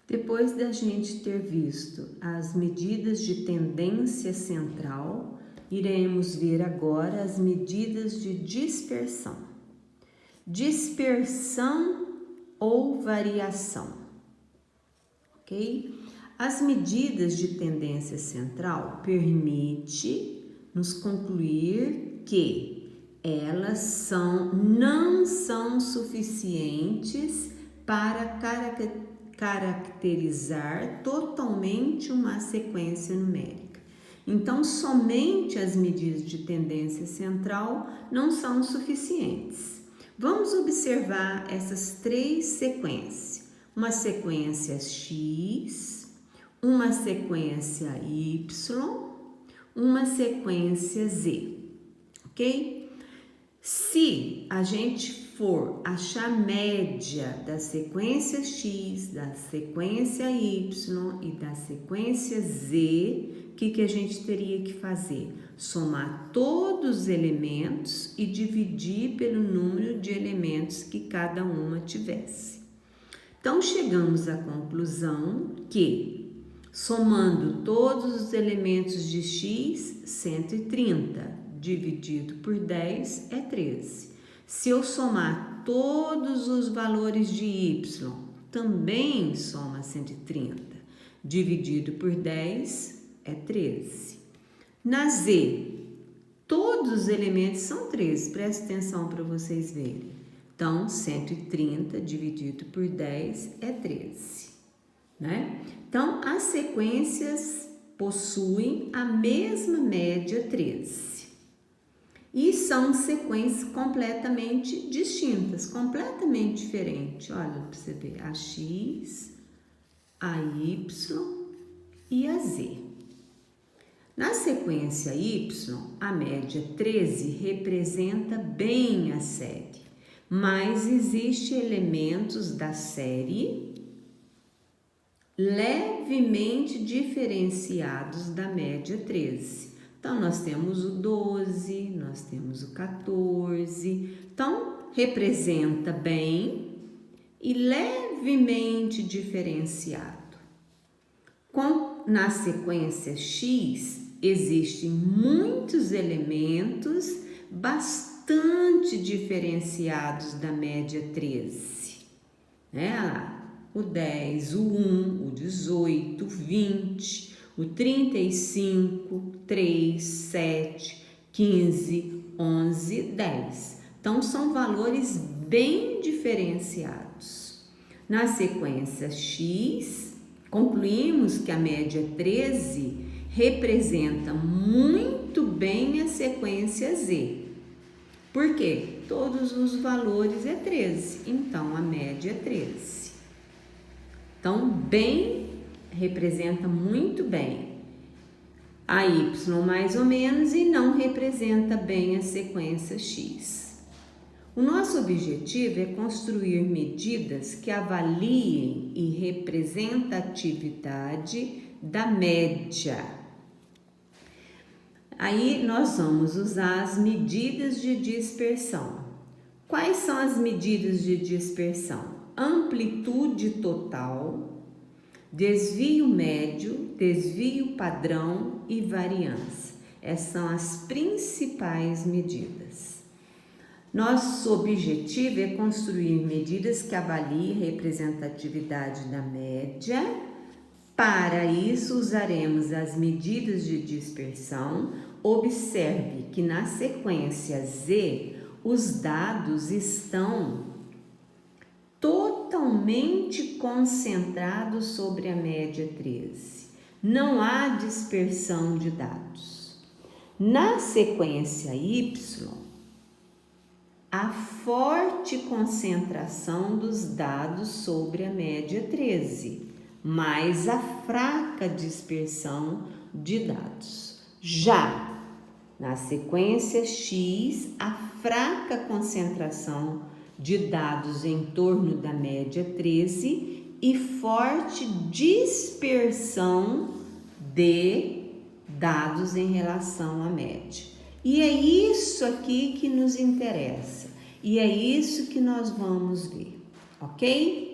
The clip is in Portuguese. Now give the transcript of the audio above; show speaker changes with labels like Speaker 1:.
Speaker 1: Depois da gente ter visto as medidas de tendência central, iremos ver agora as medidas de dispersão. Dispersão ou variação, ok? As medidas de tendência central permitem nos concluir que elas não são suficientes para caracterizar totalmente uma sequência numérica. Então, somente as medidas de tendência central não são suficientes. Vamos observar essas três sequências. Uma sequência X, uma sequência Y, uma sequência Z, ok? Se a gente for achar média da sequência X, da sequência Y e da sequência Z, o que a gente teria que fazer? Somar todos os elementos e dividir pelo número de elementos que cada uma tivesse. Então, chegamos à conclusão que, somando todos os elementos de X, 130, dividido por 10 é 13. Se eu somar todos os valores de Y, também soma 130, dividido por 10 é 13. Na Z, todos os elementos são 13, presta atenção para vocês verem. Então, 130 dividido por 10 é 13, né? Então, as sequências possuem a mesma média 13. E são sequências completamente distintas, completamente diferentes. Olha para você ver, a X, a Y e a Z. Na sequência Y, a média 13 representa bem a série, mas existem elementos da série levemente diferenciados da média 13. Então, nós temos o 12, nós temos o 14. Então, representa bem e levemente diferenciado. Na sequência X, existem muitos elementos bastante diferenciados da média 13. Né? Olha lá, o 10, o 1, o 18, o 20... o 35, 3, 7, 15, 11, 10. Então, são valores bem diferenciados. Na sequência X, concluímos que a média 13 representa muito bem a sequência Z. Por quê? Todos os valores é 13, então a média é 13. Então, representa muito bem a Y mais ou menos e não representa bem a sequência X. O nosso objetivo é construir medidas que avaliem a representatividade da média. Aí nós vamos usar as medidas de dispersão. Quais são as medidas de dispersão? Amplitude total, desvio médio, desvio padrão e variância. Essas são as principais medidas. Nosso objetivo é construir medidas que avaliem a representatividade da média. Para isso, usaremos as medidas de dispersão. Observe que na sequência Z, os dados estão totalmente concentrados sobre a média 13. Não há dispersão de dados. Na sequência Y, há forte concentração dos dados sobre a média 13, mas a fraca dispersão de dados. Já na sequência X, a fraca concentração de dados em torno da média 13 e forte dispersão de dados em relação à média. E é isso aqui que nos interessa, e é isso que nós vamos ver, ok?